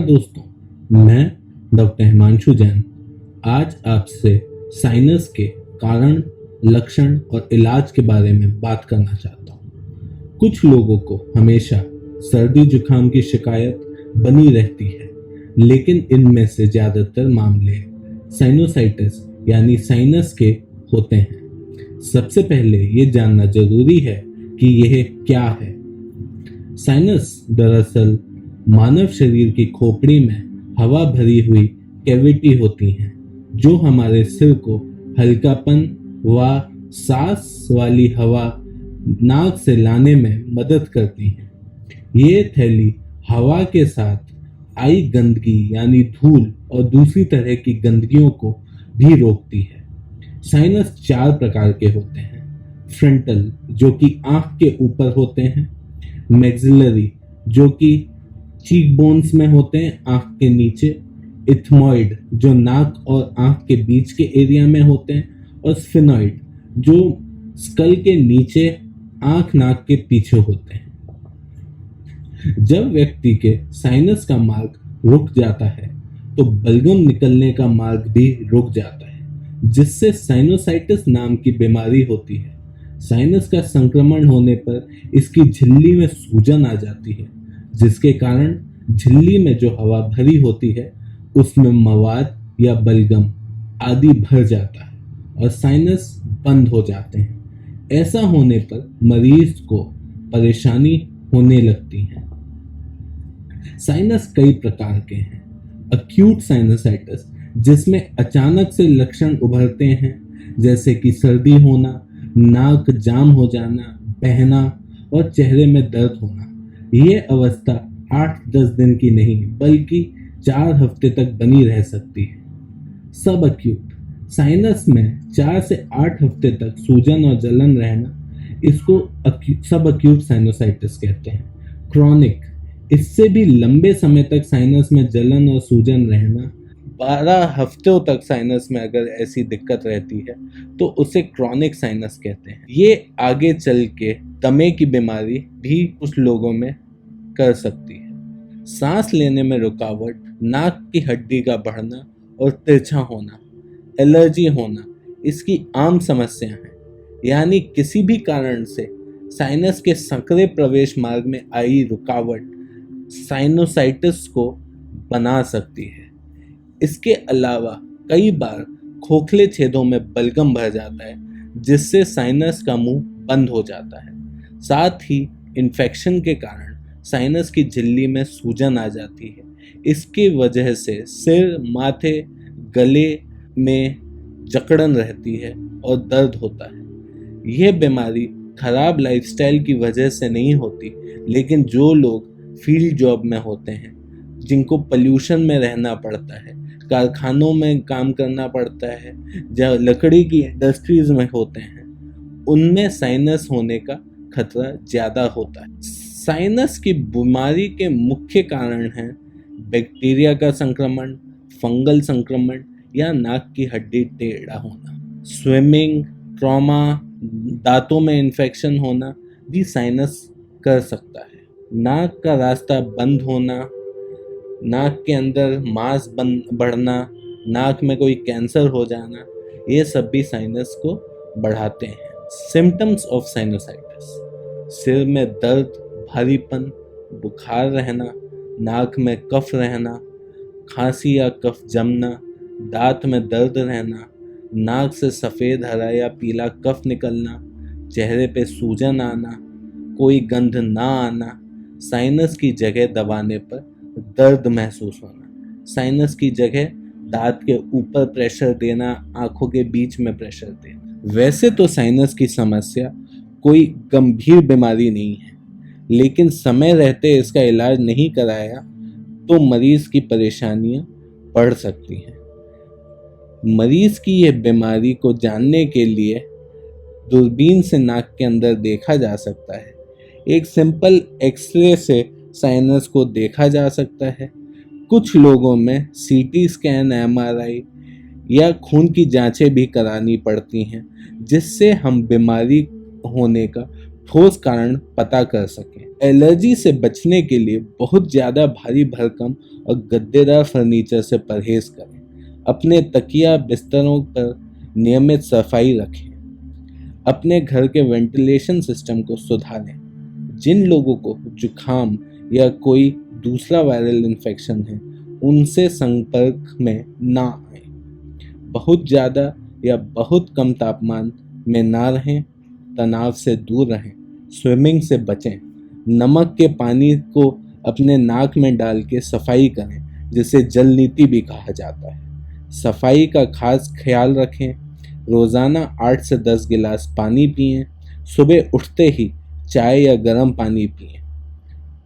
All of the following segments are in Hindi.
दोस्तों, मैं डॉक्टर हिमांशु जैन आज आपसे साइनस के कारण, लक्षण और इलाज के बारे में बात करना चाहता हूँ। कुछ लोगों को हमेशा सर्दी जुकाम की शिकायत बनी रहती है, लेकिन इनमें से ज़्यादातर मामले साइनोसाइटिस यानी साइनस के होते हैं। सबसे पहले ये जानना जरूरी है कि यह क्या है। साइनस दरअसल मानव शरीर की खोपड़ी में हवा भरी हुई कैविटी होती हैं, जो हमारे सिर को हल्कापन व सांस वाली हवा नाक से लाने में मदद करती हैं। ये थैली हवा के साथ आई गंदगी यानी धूल और दूसरी तरह की गंदगियों को भी रोकती है। साइनस 4 प्रकार के होते हैं। फ्रंटल, जो कि आंख के ऊपर होते हैं। मैक्सिलरी, जो कि चीक बोन्स में होते हैं, आंख के नीचे। इथमॉइड, जो नाक और आंख के बीच के एरिया में होते हैं। और स्फेनॉइड, जो स्कल के नीचे आंख नाक के पीछे होते हैं। जब व्यक्ति के साइनस का मार्ग रुक जाता है तो बलगम निकलने का मार्ग भी रुक जाता है, जिससे साइनोसाइटिस नाम की बीमारी होती है। साइनस का संक्रमण होने पर इसकी झिल्ली में सूजन आ जाती है, जिसके कारण झिल्ली में जो हवा भरी होती है उसमें मवाद या बलगम आदि भर जाता है और साइनस बंद हो जाते हैं। ऐसा होने पर मरीज को परेशानी होने लगती है। साइनस कई प्रकार के हैं। अक्यूट साइनसाइटिस, जिसमें अचानक से लक्षण उभरते हैं, जैसे कि सर्दी होना, नाक जाम हो जाना, बहना और चेहरे में दर्द होना। ये अवस्था 8-10 दिन की नहीं बल्कि 4 हफ्ते तक बनी रह सकती है। सब अक्यूट साइनस में 4 से 8 हफ्ते तक सूजन और जलन रहना, इसको सब अक्यूट साइनोसाइटिस कहते हैं। क्रॉनिक, इससे भी लंबे समय तक साइनस में जलन और सूजन रहना, 12 हफ्तों तक साइनस में अगर ऐसी दिक्कत रहती है तो उसे क्रॉनिक साइनस कहते हैं। ये आगे चल के दमे की बीमारी भी कुछ लोगों में कर सकती है। सांस लेने में रुकावट, नाक की हड्डी का बढ़ना और तिरछा होना, एलर्जी होना इसकी आम समस्या है। यानी किसी भी कारण से साइनस के संकरे प्रवेश मार्ग में आई रुकावट साइनोसाइटिस को बना सकती है। इसके अलावा कई बार खोखले छेदों में बलगम भर जाता है, जिससे साइनस का मुंह बंद हो जाता है। साथ ही इन्फेक्शन के कारण साइनस की झिल्ली में सूजन आ जाती है। इसकी वजह से सिर, माथे, गले में जकड़न रहती है और दर्द होता है। यह बीमारी खराब लाइफस्टाइल की वजह से नहीं होती, लेकिन जो लोग फील्ड जॉब में होते हैं, जिनको पोल्यूशन में रहना पड़ता है, कारखानों में काम करना पड़ता है, जहाँ लकड़ी की इंडस्ट्रीज में होते हैं, उनमें साइनस होने का खतरा ज़्यादा होता है। साइनस की बीमारी के मुख्य कारण हैं बैक्टीरिया का संक्रमण, फंगल संक्रमण या नाक की हड्डी टेढ़ा होना। स्विमिंग, ट्रॉमा, दांतों में इन्फेक्शन होना भी साइनस कर सकता है। नाक का रास्ता बंद होना, नाक के अंदर मांस बढ़ना, नाक में कोई कैंसर हो जाना, ये सब भी साइनस को बढ़ाते हैं। सिम्टम्स ऑफ साइनोसाइटिस: सिर में दर्द, भारीपन, बुखार रहना, नाक में कफ रहना, खांसी या कफ जमना, दांत में दर्द रहना, नाक से सफ़ेद, हरा या पीला कफ निकलना, चेहरे पे सूजन आना, कोई गंध ना आना, साइनस की जगह दबाने पर दर्द महसूस होना, साइनस की जगह दांत के ऊपर प्रेशर देना, आंखों के बीच में प्रेशर देना। वैसे तो साइनस की समस्या कोई गंभीर बीमारी नहीं है, लेकिन समय रहते इसका इलाज नहीं कराया तो मरीज की परेशानियां बढ़ सकती हैं। मरीज की यह बीमारी को जानने के लिए दूरबीन से नाक के अंदर देखा जा सकता है। एक सिंपल एक्सरे से साइनस को देखा जा सकता है। कुछ लोगों में सीटी स्कैन, एमआरआई या खून की जांचें भी करानी पड़ती हैं, जिससे हम बीमारी होने का ठोस कारण पता कर सकें। एलर्जी से बचने के लिए बहुत ज़्यादा भारी भरकम और गद्देदार फर्नीचर से परहेज करें। अपने तकिया बिस्तरों पर नियमित सफाई रखें। अपने घर के वेंटिलेशन सिस्टम को सुधारें। जिन लोगों को जुखाम या कोई दूसरा वायरल इन्फेक्शन है उनसे संपर्क में ना आए। बहुत ज़्यादा या बहुत कम तापमान में ना रहें। तनाव से दूर रहें। स्विमिंग से बचें। नमक के पानी को अपने नाक में डाल के सफाई करें, जिसे जल नीति भी कहा जाता है। सफाई का खास ख्याल रखें। रोज़ाना 8 से 10 गिलास पानी पिएं। सुबह उठते ही चाय या गर्म पानी पिएं।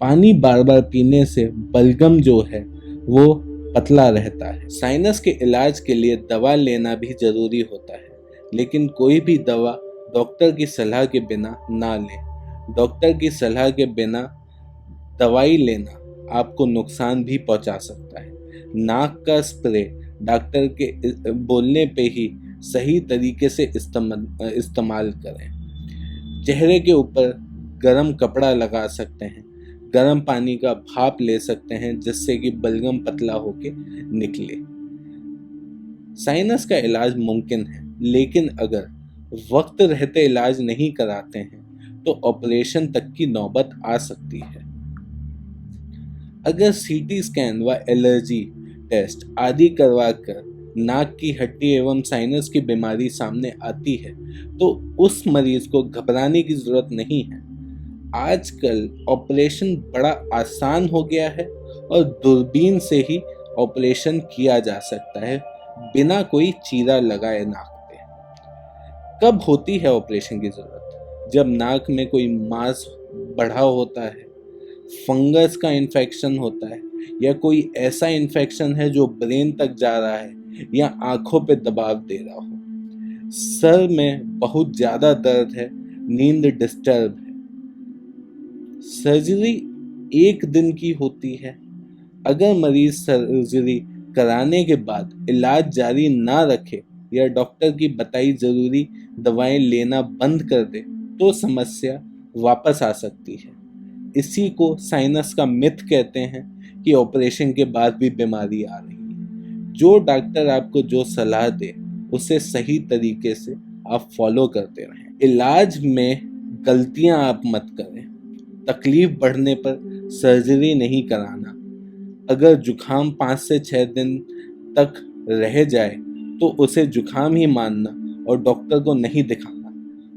पानी बार बार पीने से बलगम जो है वो पतला रहता है। साइनस के इलाज के लिए दवा लेना भी जरूरी होता है, लेकिन कोई भी दवा डॉक्टर की सलाह के बिना ना लें। डॉक्टर की सलाह के बिना दवाई लेना आपको नुकसान भी पहुंचा सकता है। नाक का स्प्रे डॉक्टर के बोलने पे ही सही तरीके से इस्तेमाल करें। चेहरे के ऊपर गर्म कपड़ा लगा सकते हैं। गर्म पानी का भाप ले सकते हैं, जिससे कि बलगम पतला होके निकले। साइनस का इलाज मुमकिन है, लेकिन अगर वक्त रहते इलाज नहीं कराते हैं तो ऑपरेशन तक की नौबत आ सकती है। अगर सीटी स्कैन व एलर्जी टेस्ट आदि करवाकर नाक की हड्डी एवं साइनस की बीमारी सामने आती है तो उस मरीज को घबराने की जरूरत नहीं है। आजकल ऑपरेशन बड़ा आसान हो गया है और दूरबीन से ही ऑपरेशन किया जा सकता है, बिना कोई चीरा लगाए नाक पे। कब होती है ऑपरेशन की जरूरत? जब नाक में कोई मांस बढ़ा होता है, फंगस का इन्फेक्शन होता है, या कोई ऐसा इन्फेक्शन है जो ब्रेन तक जा रहा है या आंखों पे दबाव दे रहा हो। सर में बहुत ज्यादा दर्द है, नींद डिस्टर्ब है। सर्जरी 1 दिन की होती है। अगर मरीज सर्जरी कराने के बाद इलाज जारी ना रखे या डॉक्टर की बताई जरूरी दवाएं लेना बंद कर दे तो समस्या वापस आ सकती है। इसी को साइनस का मिथ कहते हैं कि ऑपरेशन के बाद भी बीमारी आ रही है। जो डॉक्टर आपको जो सलाह दे उसे सही तरीके से आप फॉलो करते रहें। इलाज में गलतियां आप मत करें। तकलीफ बढ़ने पर सर्जरी नहीं कराना। अगर जुखाम 5 से 6 दिन तक रह जाए तो उसे जुखाम ही मानना और डॉक्टर को नहीं दिखाना।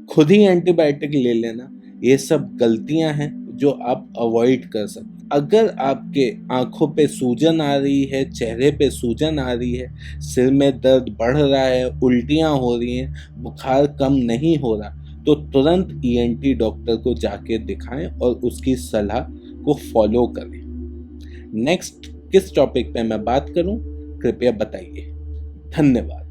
खुद ही एंटीबायोटिक ले लेना, ये सब गलतियां हैं जो आप अवॉइड कर सकते। अगर आपके आंखों पे सूजन आ रही है, चेहरे पे सूजन आ रही है, सिर में दर्द बढ़ रहा है, उल्टियां हो रही हैं, बुखार कम नहीं हो रहा, तो तुरंत ईएनटी डॉक्टर को जाके दिखाएं और उसकी सलाह को फॉलो करें। नेक्स्ट किस टॉपिक पे मैं बात करूं, कृपया बताइए। धन्यवाद।